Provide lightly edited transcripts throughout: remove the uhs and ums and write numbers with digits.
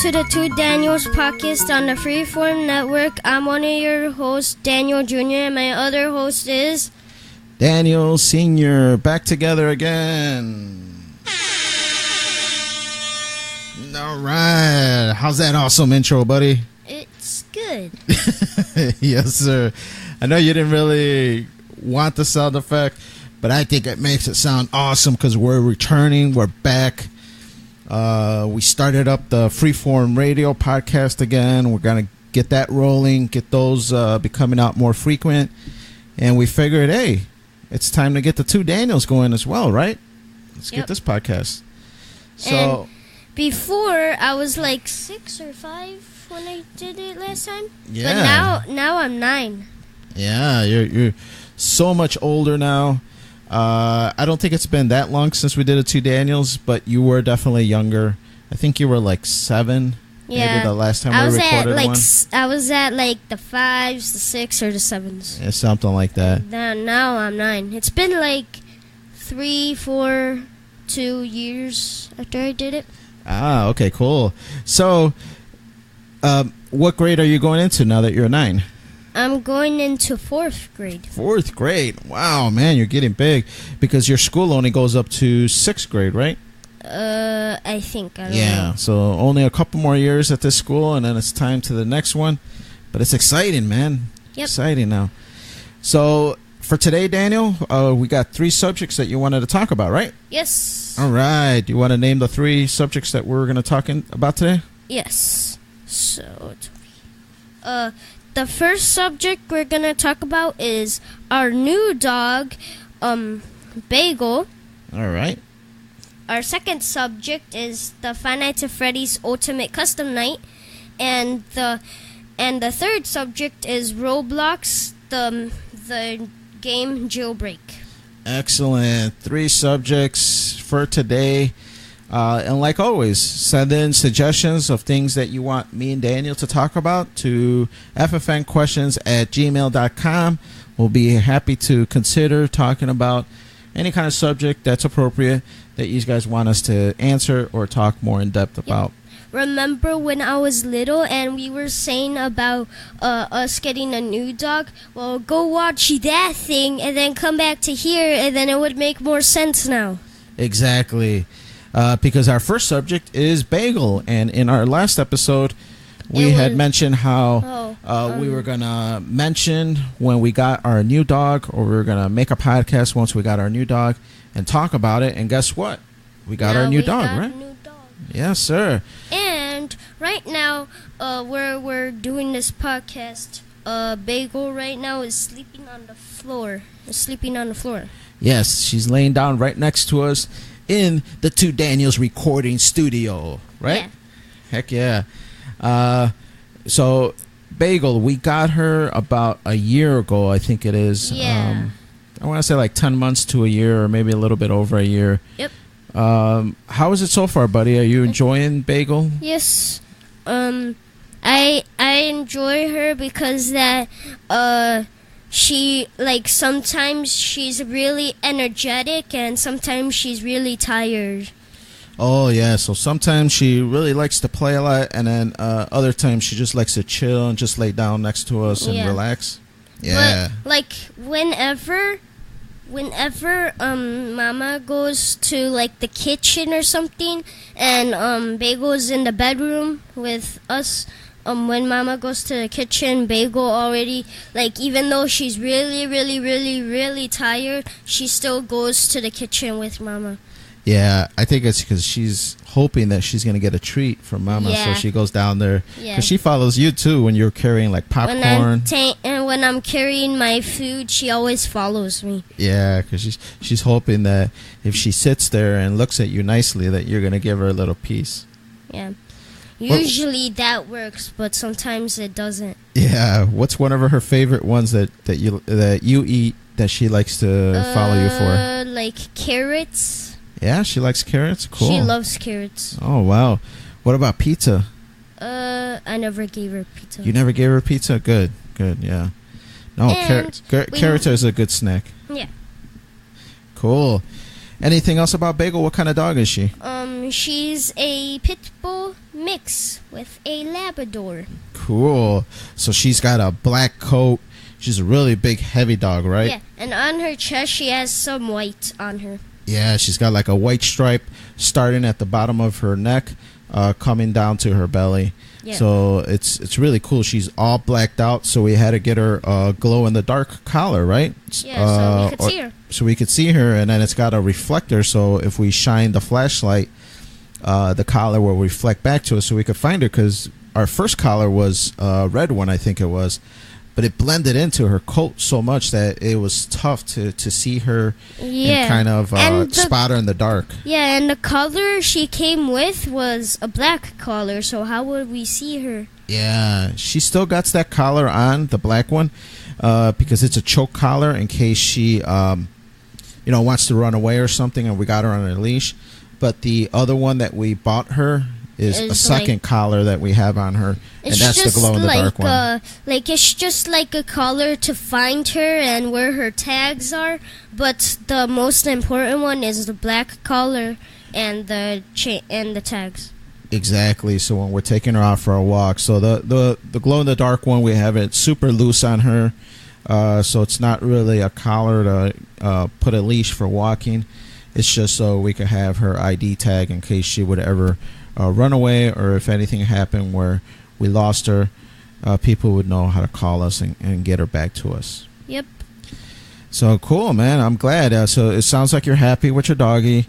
to the Two Daniels podcast on the Freeform Network. I'm one of your hosts, Daniel Jr., and my other host is... Daniel Sr. Back together again. All right. How's that awesome intro, buddy? It's good. Yes, sir. I know you didn't really want the sound effect, but I think it makes it sound awesome because we're returning. We're back. We started up the Freeform Radio podcast again. We're going to get that rolling, get those be coming out more frequent. And we figured, hey, it's time to get the Two Daniels going as well, right? Let's get this podcast. So, and before, I was like 6 or 5 when I did it last time. Yeah. But now I'm 9. Yeah, you're so much older now. I don't think it's been that long since we did a Two Daniels, but you were definitely younger. I think you were like 7. Yeah. Maybe the last time we recorded one. I was at like the 5s, the 6, or the 7s. Yeah, something like that. Now I'm 9. It's been like 3, 4, 2 years after I did it. Ah, okay, cool. So, what grade are you going into now that you're 9? I'm going into 4th grade. 4th grade. Wow, man, you're getting big. Because your school only goes up to 6th grade, right? I think. I don't know. Yeah, so only a couple more years at this school, and then it's time to the next one. But it's exciting, man. Yep. Exciting now. So, for today, Daniel, we got 3 subjects that you wanted to talk about, right? Yes. All right. Do you want to name the 3 subjects that we're going to talk about today? Yes. So, the first subject we're going to talk about is our new dog, Bagel. All right. Our second subject is the Five Nights at Freddy's Ultimate Custom Night. And the third subject is Roblox, the game Jailbreak. Excellent. 3 subjects for today. And like always, send in suggestions of things that you want me and Daniel to talk about to ffnquestions@gmail.com. We'll be happy to consider talking about any kind of subject that's appropriate that you guys want us to answer or talk more in depth about. Remember when I was little and we were saying about us getting a new dog? Well, go watch that thing and then come back to here, and then it would make more sense now. Exactly. Because our first subject is Bagel. And in our last episode, we had mentioned how we were going to mention when we got our new dog, or we were going to make a podcast once we got our new dog and talk about it. And guess what? We got our new dog, right? Yes, sir. And right now, we're doing this podcast. Bagel right now is sleeping on the floor. Yes, she's laying down right next to us in the Two Daniels recording studio, right? Yeah. Heck yeah. So, Bagel, we got her about a year ago, I think it is. Yeah. I want to say like 10 months to a year, or maybe a little bit over a year. Yep. How is it so far, buddy? Are you enjoying Bagel? Yes. I enjoy her because that she, like, sometimes she's really energetic and sometimes she's really tired. Oh yeah, so sometimes she really likes to play a lot, and then other times she just likes to chill and just lay down next to us and relax. Yeah. But like whenever Mama goes to like the kitchen or something, and Bagel's in the bedroom with us, when Mama goes to the kitchen, Bagel already, like, even though she's really, really, really, really tired, she still goes to the kitchen with Mama. Yeah, I think it's because she's hoping that she's going to get a treat from Mama, so she goes down there. Because she follows you, too, when you're carrying, like, popcorn. And when I'm carrying my food, she always follows me. Yeah, because she's hoping that if she sits there and looks at you nicely, that you're going to give her a little piece. Yeah. Usually that works, but sometimes it doesn't. Yeah. What's one of her favorite ones that you eat that she likes to follow you for? Like carrots. Yeah, she likes carrots? Cool. She loves carrots. Oh, wow. What about pizza? I never gave her pizza. You never gave her pizza? Good, yeah. No, carrots is a good snack. Yeah. Cool. Anything else about Bagel? What kind of dog is she? She's a pit bull mix with a Labrador. Cool. So she's got a black coat. She's a really big, heavy dog, right? Yeah, and on her chest she has some white on her. Yeah, she's got like a white stripe starting at the bottom of her neck, coming down to her belly. Yeah. So it's really cool. She's all blacked out, so we had to get her a glow-in-the-dark collar, right? Yeah, so we could see her. So we could see her, and then it's got a reflector, so if we shine the flashlight, the collar will reflect back to us so we could find her, because our first collar was a red one, I think it was. But it blended into her coat so much that it was tough to see her and kind of spot her in the dark. Yeah, and the color she came with was a black collar, so how would we see her? Yeah, she still got that collar on, the black one, because it's a choke collar in case she, wants to run away or something, and we got her on a leash. But the other one that we bought her is a second collar that we have on her, and that's the glow-in-the-dark one. It's just like a collar to find her and where her tags are, but the most important one is the black collar and the tags. Exactly. So when we're taking her out for a walk, so the glow-in-the-dark one, we have it super loose on her, so it's not really a collar to put a leash for walking. It's just so we could have her ID tag in case she would ever run away, or if anything happened where we lost her, people would know how to call us and get her back to us. Yep. So cool, man. I'm glad. So it sounds like you're happy with your doggy,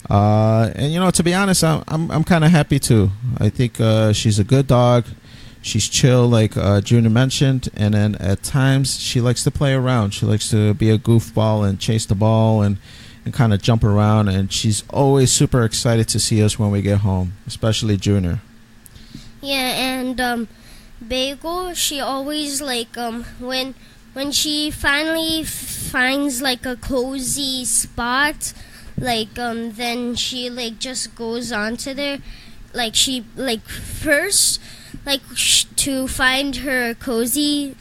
and to be honest, I'm kind of happy too. I think she's a good dog. She's chill, like Junior mentioned, and then at times she likes to play around. She likes to be a goofball and chase the ball and kind of jump around, and she's always super excited to see us when we get home, especially Junior. Yeah, and Bagel, she always when she finally finds like a cozy spot, then she just goes onto there, she first to find her cozy,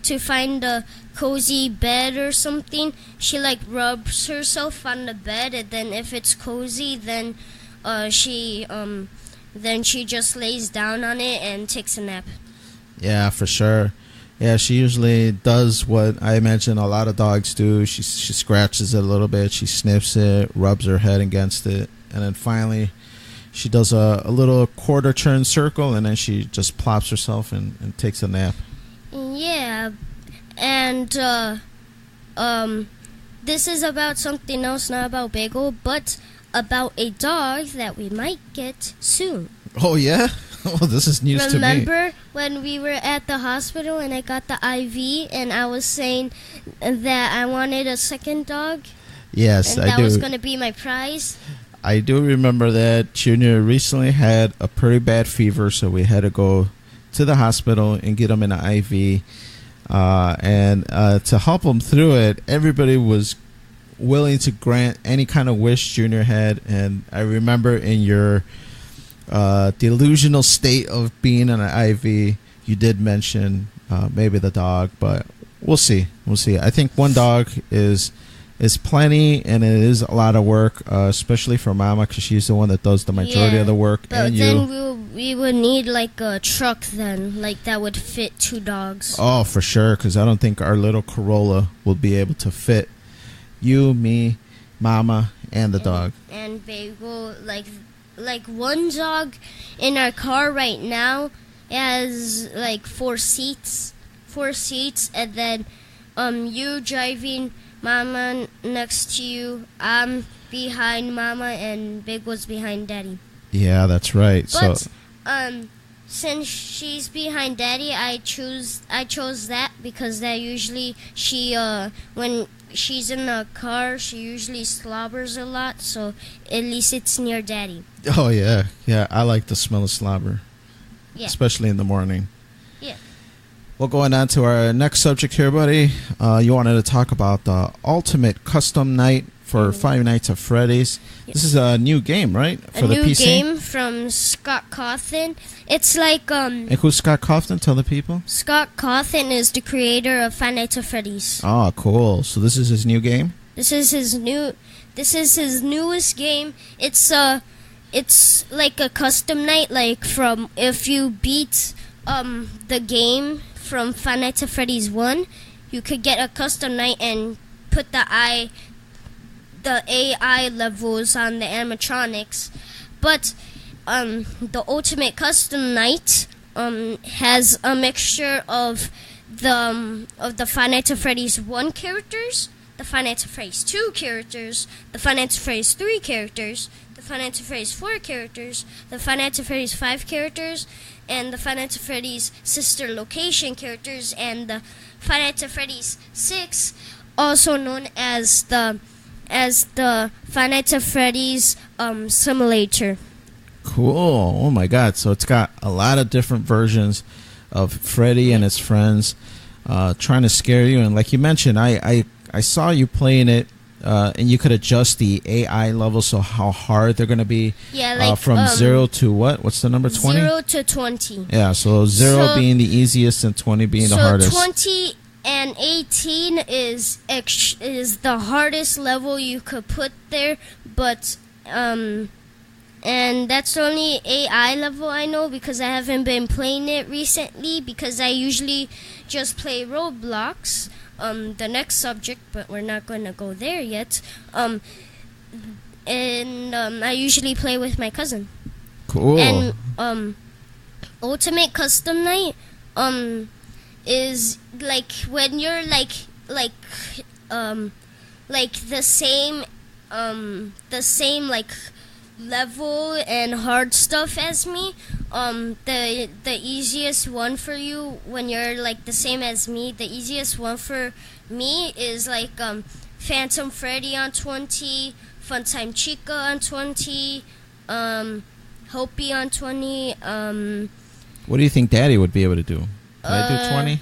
to find a cozy bed or something, she rubs herself on the bed, and then if it's cozy, then she just lays down on it and takes a nap. Yeah, for sure. Yeah, she usually does what I imagine a lot of dogs do. She scratches it a little bit, she sniffs it, rubs her head against it, and then finally she does a little quarter turn circle, and then she just plops herself and takes a nap. Yeah. And this is about something else, not about Bagel, but about a dog that we might get soon. Oh, yeah? Oh, this is news to me. Remember when we were at the hospital and I got the IV and I was saying that I wanted a second dog? Yes, and I do. That was going to be my prize? I do remember that. Junior recently had a pretty bad fever, so we had to go to the hospital and get him an IV. And to help him through it, everybody was willing to grant any kind of wish Junior had. And I remember in your delusional state of being on an IV, you did mention maybe the dog, but we'll see. We'll see. I think one dog is plenty, and it is a lot of work, especially for Mama, because she's the one that does the majority of the work. But and then we would need a truck then, that would fit 2 dogs. Oh, for sure, because I don't think our little Corolla will be able to fit you, me, Mama, and the dog. And Bagel, one dog in our car right now has 4 seats, and then you driving, Mama next to you, I'm behind Mama, and Bagel's behind Daddy. Yeah, that's right. But since she's behind Daddy, I chose that because that usually when she's in the car, she usually slobbers a lot, so at least it's near Daddy. Oh yeah, I like the smell of slobber, especially in the morning. Yeah. Well, going on to our next subject here, buddy. You wanted to talk about the ultimate custom night for Five Nights at Freddy's. This is a new game, right? For the PC? A new game from Scott Cawthon. It's And who's Scott Cawthon? Tell the people. Scott Cawthon is the creator of Five Nights at Freddy's. Oh, cool. So this is his new game? This is his newest game. It's it's like a custom night. Like from if you beat the game from Five Nights at Freddy's 1, you could get a custom night and put the AI levels on the animatronics. But the ultimate custom night has a mixture of the Five Nights at Freddy's 1 characters, the Five Nights at Freddy's 2 characters, the Five Nights at Freddy's 3 characters, the Five Nights at Freddy's 4 characters, the Five Nights at Freddy's 5 characters, and the Five Nights at Freddy's sister location characters, and the Five Nights at Freddy's 6, also known as the Five Nights at Freddy's simulator. Cool. Oh my God. So it's got a lot of different versions of Freddy and his friends trying to scare you. And like you mentioned, I saw you playing it, and you could adjust the AI level, so how hard they're going to be. Yeah, like from 0 to what? What's the number? 20? 0 to 20. Yeah, so 0 being the easiest and 20 being the hardest. So 20 and 18 is the hardest level you could put there, but and that's the only AI level I know, because I haven't been playing it recently, because I usually just play Roblox, the next subject, but we're not going to go there yet. And I usually play with my cousin. Cool. And Ultimate Custom Night is like when you're like the same like level and hard stuff as me. The easiest one for you when you're like the same as me, the easiest one for me is like Phantom Freddy on 20, Funtime Chica on 20, Hopi on 20. What do you think Daddy would be able to do? Can I do 20?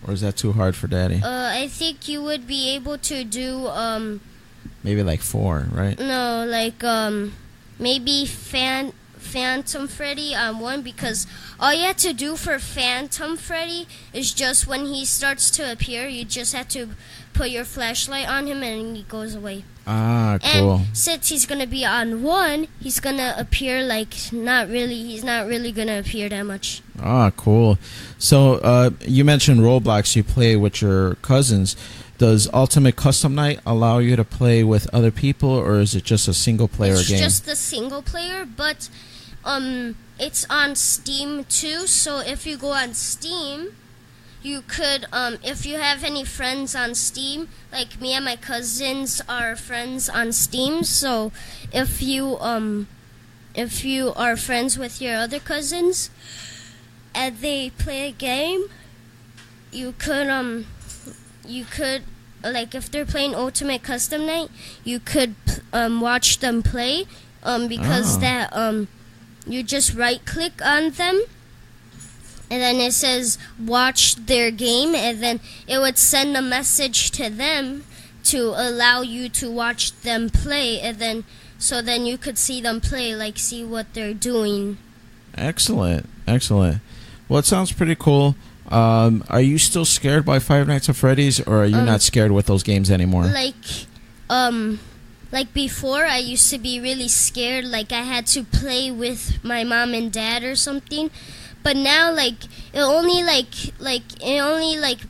Or is that too hard for Daddy? I think you would be able to do maybe like 4, right? No, like maybe Phantom Freddy on 1, because all you have to do for Phantom Freddy is just when he starts to appear, you just have to put your flashlight on him and he goes away. Ah, cool. And since he's gonna be on 1, he's gonna appear like he's not really gonna appear that much. Ah, cool. So you mentioned Roblox, you play with your cousins. Does Ultimate Custom Night allow you to play with other people, or is it just a single player game? It's just a single player, but it's on Steam too. So if you go on Steam, you could if you have any friends on Steam, like me and my cousins are friends on Steam. So if you are friends with your other cousins and they play a game, you could like if they're playing Ultimate Custom Night, you could watch them play because you just right click on them and then it says watch their game, and then it would send a message to them to allow you to watch them play, and then you could see them play, like see what they're doing. Excellent. Well, it sounds pretty cool. Are you still scared by Five Nights at Freddy's, or are you not scared with those games anymore? Like before, I used to be really scared. Like I had to play with my mom and dad or something. But now, like it only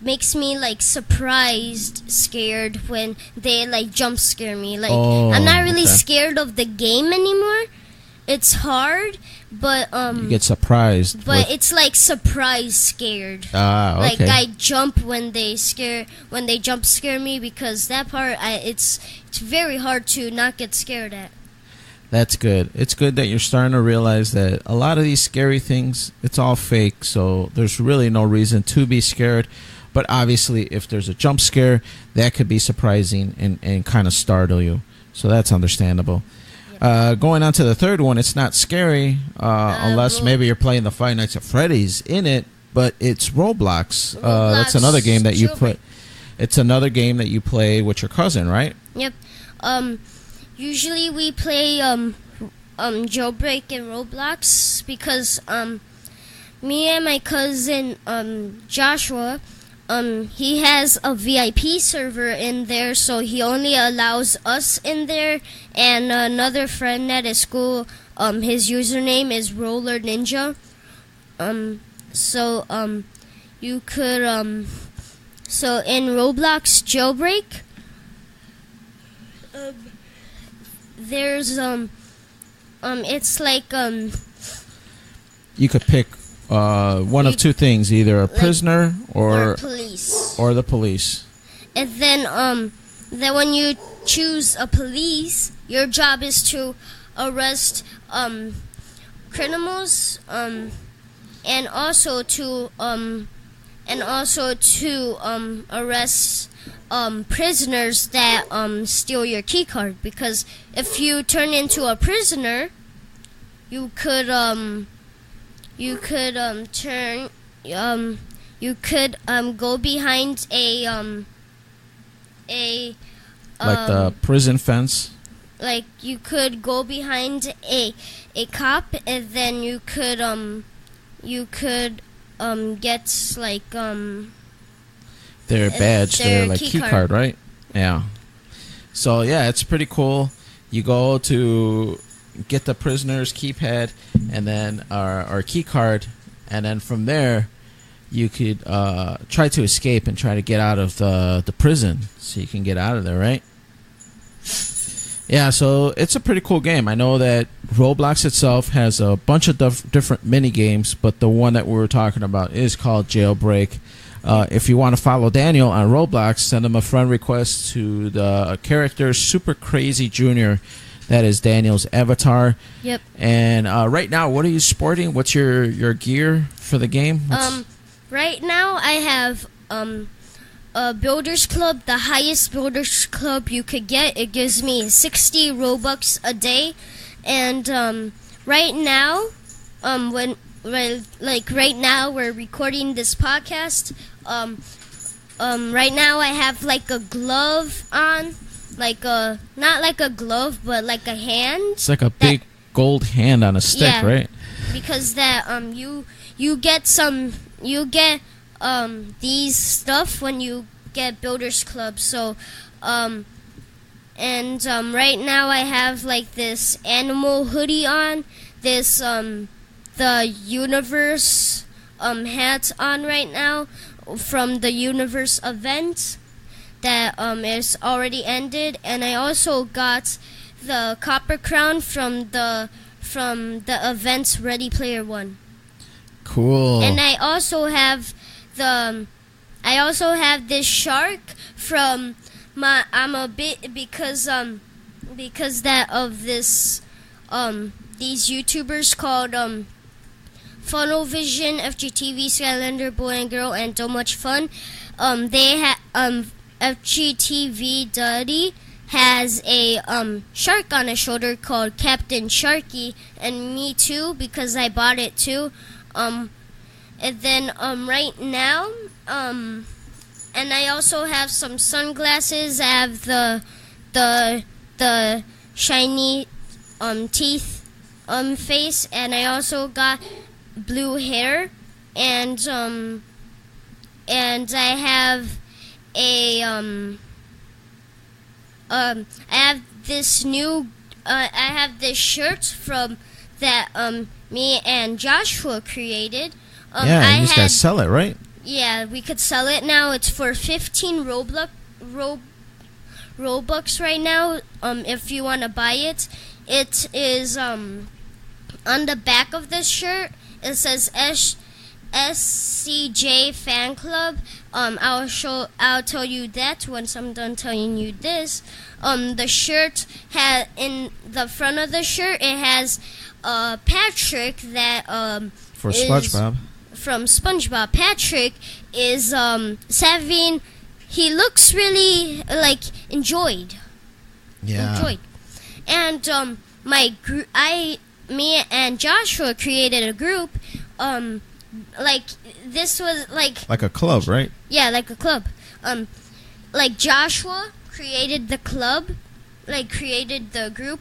makes me like surprised, scared when they like jump scare me. Like I'm not really scared of the game anymore. It's hard, but you get surprised. But it's like surprise scared. Ah, okay. Like I jump when they jump scare me, because that part it's very hard to not get scared at. That's good. It's good that you're starting to realize that a lot of these scary things, it's all fake, so there's really no reason to be scared. But obviously, if there's a jump scare, that could be surprising and kind of startle you. So that's understandable. Going on to the third one, it's not scary unless maybe you're playing the Five Nights at Freddy's in it, but it's Roblox. That's another game that you play. It's another game that you play with your cousin, right? Yep. Usually we play Jailbreak and Roblox because me and my cousin Joshua, he has a VIP server in there, so he only allows us in there and another friend at his school. His username is Roller Ninja. You could so in Roblox Jailbreak, there's it's like You could pick one of two things, either a prisoner or police. Or the police. And then when you choose a police, your job is to arrest criminals and also to arrest prisoners that steal your key card, because if you turn into a prisoner, you could go behind like the prison fence. Like you could go behind a cop, and then you could get like their badge, their like key card, right? Yeah. So yeah, it's pretty cool. You go to get the prisoner's keypad and then our key card, and then from there you could try to escape and try to get out of the prison, so you can get out of there, right? Yeah, so it's a pretty cool game. I know that Roblox itself has a bunch of different mini games, but the one that we were talking about is called Jailbreak. If you want to follow Daniel on Roblox, send him a friend request to the character Super Crazy Junior. That is Daniel's avatar. Yep. And right now, what are you sporting? What's your gear for the game? Right now I have a Builders Club, the highest Builders Club you could get. It gives me 60 Robux a day. And right now, right now we're recording this podcast. Right now I have like a glove on, like a not like a glove, but like a hand. It's like a big gold hand on a stick, yeah, right? Because that you get these stuff when you get Builders Club. So right now I have like this animal hoodie on, this the universe hat on right now from the universe event that is already ended, and I also got the copper crown from the event's Ready Player One. Cool. And I also have this shark from because that of this these YouTubers called Funnel Vision, FGTV, Skylander, Boy and Girl, and So Much Fun. They have FGTV Daddy has a shark on his shoulder called Captain Sharky, and me too, because I bought it too. And then right now, and I also have some sunglasses. I have the shiny teeth face, and I also got blue hair, and I have a I have this new I have this shirt from that me and Joshua created. Yeah, you just gotta sell it, right? Yeah, we could sell it now. It's for 15 Robux right now. If you want to buy it, it is on the back of this shirt. It says SCJ Fan Club. I'll tell you that once I'm done telling you this. The shirt has in the front of the shirt, it has Patrick that for SpongeBob. From SpongeBob. Patrick is 7. He looks really like enjoyed. Yeah. Enjoyed. And me and Joshua created a group. Like this was like a club, right? Yeah, like a club. Like Joshua created the club, like created the group,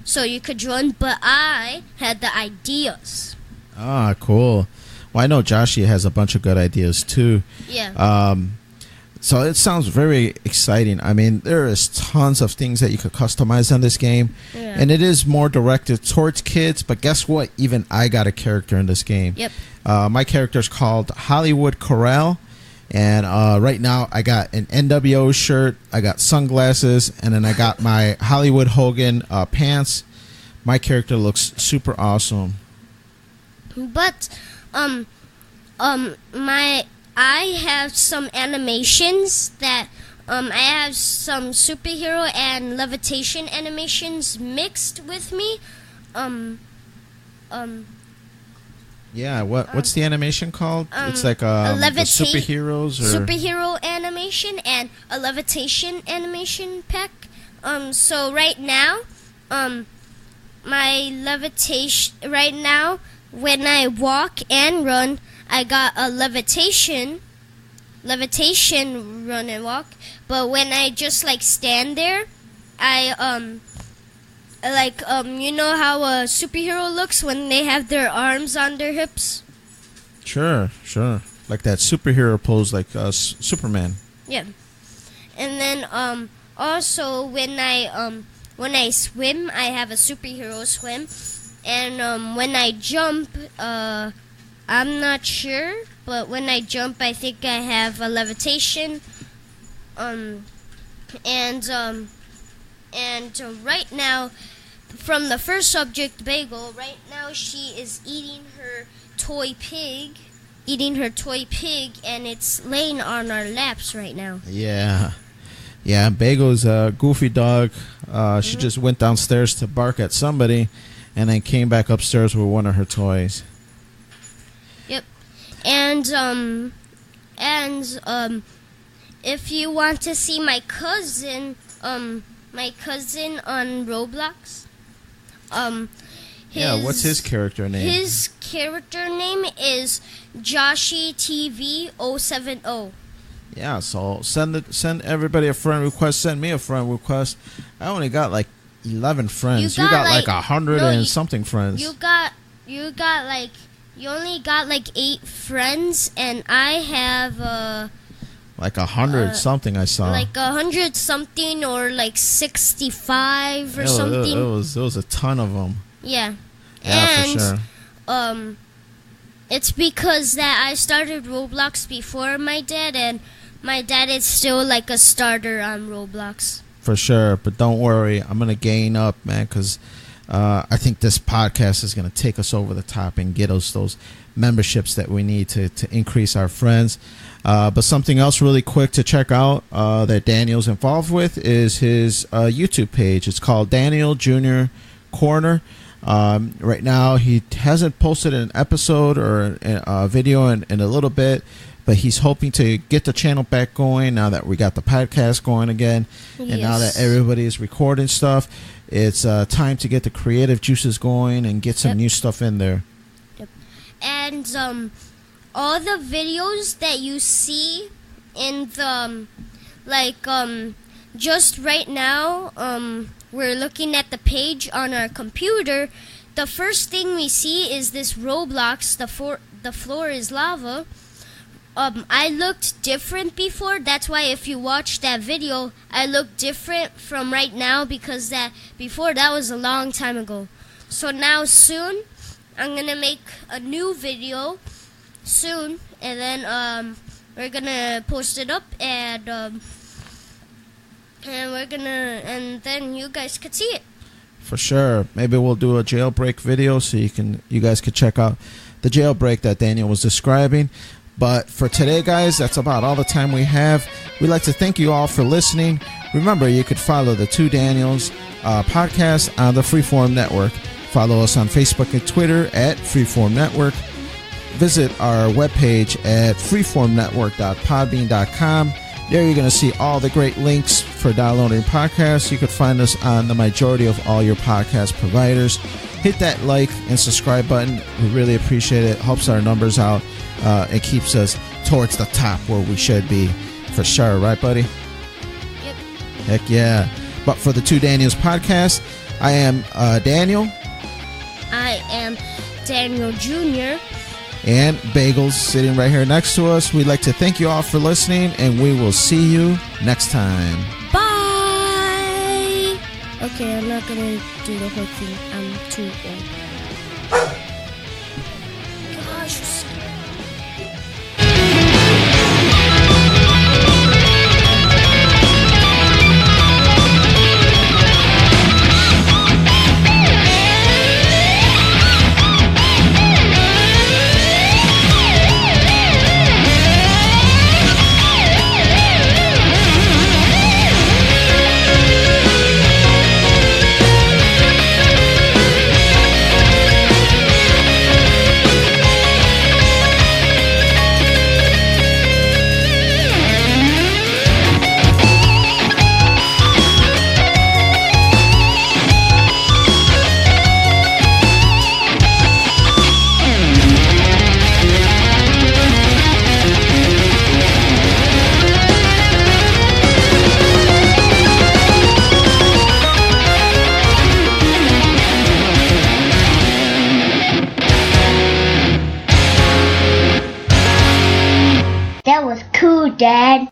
so you could join. But I had the ideas. Ah, cool. Well, I know Joshie has a bunch of good ideas too. Yeah. So it sounds very exciting. I mean, there is tons of things that you could customize on this game. Yeah. And it is more directed towards kids. But guess what? Even I got a character in this game. Yep. My character is called Hollywood Corral. And right now I got an NWO shirt. I got sunglasses. And then I got my Hollywood Hogan pants. My character looks super awesome. But, I have some animations that I have some superhero and levitation animations mixed with me. Yeah, what's the animation called? It's like the superheroes or superhero animation and a levitation animation pack. So right now, my levitation right now when I walk and run, I got a levitation run and walk. But when I just like stand there, I you know how a superhero looks when they have their arms on their hips? Sure. Like that superhero pose, like Superman. Yeah. And then also when I swim, I have a superhero swim. And when I jump, I'm not sure, but when I jump, I think I have a levitation. And right now, from the first subject, Bagel, right now she is eating her toy pig, and it's laying on our laps right now. Yeah, Bagel's a goofy dog. She just went downstairs to bark at somebody, and then came back upstairs with one of her toys. Yep. And if you want to see my cousin on Roblox, what's his character name? His character name is Joshie TV 070. Yeah, so send everybody a friend request. Send me a friend request. I only got like 11 friends. You got like 100 and something friends. You only got like 8 friends, and I have like 100 something. I saw like 100 something or like 65 or something. It was a ton of them. Yeah, and for sure. It's because that I started Roblox before my dad, and my dad is still like a starter on Roblox. For sure, but don't worry, I'm gonna gain up, man, because I think this podcast is gonna take us over the top and get us those memberships that we need to increase our friends. But something else really quick to check out that Daniel's involved with is his YouTube page. It's called Daniel Jr. Corner. Right now, he hasn't posted an episode or a video in a little bit, but he's hoping to get the channel back going now that we got the podcast going again. Yes. And now that everybody is recording stuff, it's time to get the creative juices going and get some new stuff in there. Yep. And all the videos that you see in the just right now, we're looking at the page on our computer. The first thing we see is this Roblox, the floor is lava. I looked different before. That's why if you watch that video, I look different from right now, because that was a long time ago. So now soon, I'm going to make a new video soon, and then we're going to post it up, and then you guys could see it. For sure. Maybe we'll do a jailbreak video so you guys could check out the jailbreak that Daniel was describing. But for today, guys, that's about all the time we have. We'd like to thank you all for listening. Remember, you could follow the Two Daniels podcast on the Freeform Network. Follow us on Facebook and Twitter at Freeform Network. Visit our webpage at freeformnetwork.podbean.com. There you're going to see all the great links for downloading podcasts. You could find us on the majority of all your podcast providers. Hit that like and subscribe button. We really appreciate it. Helps our numbers out. It keeps us towards the top where we should be. For sure. Right, buddy? Yep. Heck yeah. But for the Two Daniels podcast, I am Daniel. I am Daniel Jr. and Bagels sitting right here next to us. We'd like to thank you all for listening, and we will see you next time. Bye! Okay, I'm not gonna do the whole thing. I'm too old. Gosh, That was cool, Dad.